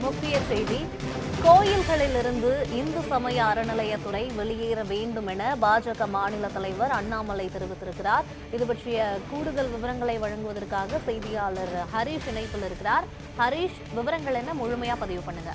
முக்கிய செய்தி. கோயில்களிலிருந்து இந்து சமய அறநிலையத்துறை வெளியேற வேண்டும் என பாஜக மாநில தலைவர் அண்ணாமலை தெரிவித்திருக்கிறார். இது பற்றிய கூடுதல் விவரங்களை வழங்குவதற்காக செய்தியாளர் ஹரீஷ் இணைப்பில் இருக்கிறார். ஹரீஷ், விவரங்கள் என்ன, முழுமையா பதிவு பண்ணுங்க.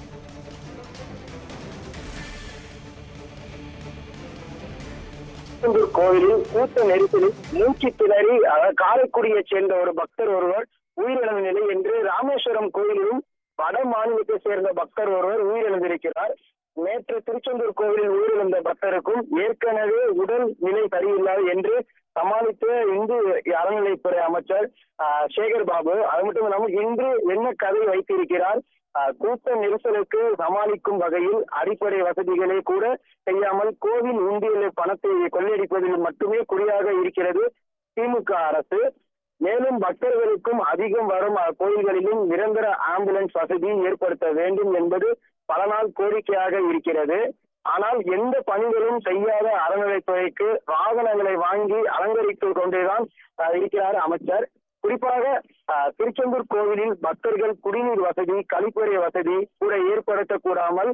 கோயிலில் கூட்ட நெரிசலில் மூச்சு திணறி காரைக்குடியை சேர்ந்த ஒரு பக்தர் ஒருவர் உயிரிழந்த நிலை என்று ராமேஸ்வரம் கோயிலிலும் வட மாநிலத்தை சேர்ந்த பக்தர் ஒருவர் உயிரிழந்திருக்கிறார். நேற்று திருச்செந்தூர் கோவிலில் உயிரிழந்த பக்தருக்கும் ஏற்கனவே உடல் நிலை சரியில்லாது என்று சமாளித்த இந்து அறநிலைத்துறை அமைச்சர் சேகர் பாபு. அது மட்டும் இல்லாமல் இன்று என்ன கதை வைத்திருக்கிறார், கூட்ட நெரிசலுக்கு சமாளிக்கும் வகையில் அடிப்படை வசதிகளை கூட செய்யாமல் கோவில் உண்டியல் பணத்தை கொள்ளையடிப்பதில் மட்டுமே குறியாக இருக்கிறது திமுக அரசு. மேலும் பக்தர்களுக்கும் அதிகம் வரும் கோயில்களிலும் நிரந்தர ஆம்புலன்ஸ் வசதி ஏற்படுத்த வேண்டும் என்பது பல நாள் கோரிக்கையாக இருக்கிறது. ஆனால் எந்த பணிகளும் செய்யாத அறநிலைத்துறைக்கு வாகனங்களை வாங்கி அலங்கரித்து கொண்டேதான் இருக்கிறார் அமைச்சர். குறிப்பாக திருச்செந்தூர் கோவிலில் பக்தர்கள் குடிநீர் வசதி, கழிப்பறை வசதி கூட ஏற்படுத்தக்கூடாமல்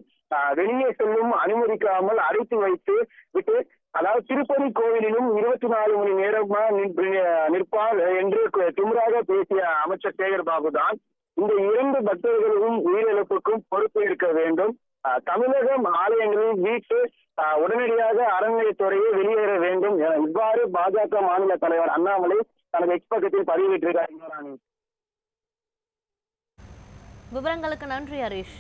வெளியே செல்லும் அனுமதிக்காமல் அடைத்து வைத்து விட்டு, அதாவது திருப்பதி கோவிலிலும் 24 மணி நேரமா நிற்பார் என்று திமுறாக பேசிய அமைச்சர் சேகர் பாபு தான் இந்த 2 பக்தர்களுக்கும் உயிரிழப்புக்கும் பொறுப்பேற்க வேண்டும். தமிழகம் ஆலயங்களில் வீட்டு உடனடியாக அறநிலையத்துறையை வெளியேற வேண்டும். இவ்வாறு பாஜக மாநில தலைவர் அண்ணாமலை தனது எக்ஸ் பக்கத்தில் பதிவிட்டிருக்கார். விவரங்களுக்கு நன்றி ஹரீஷ்.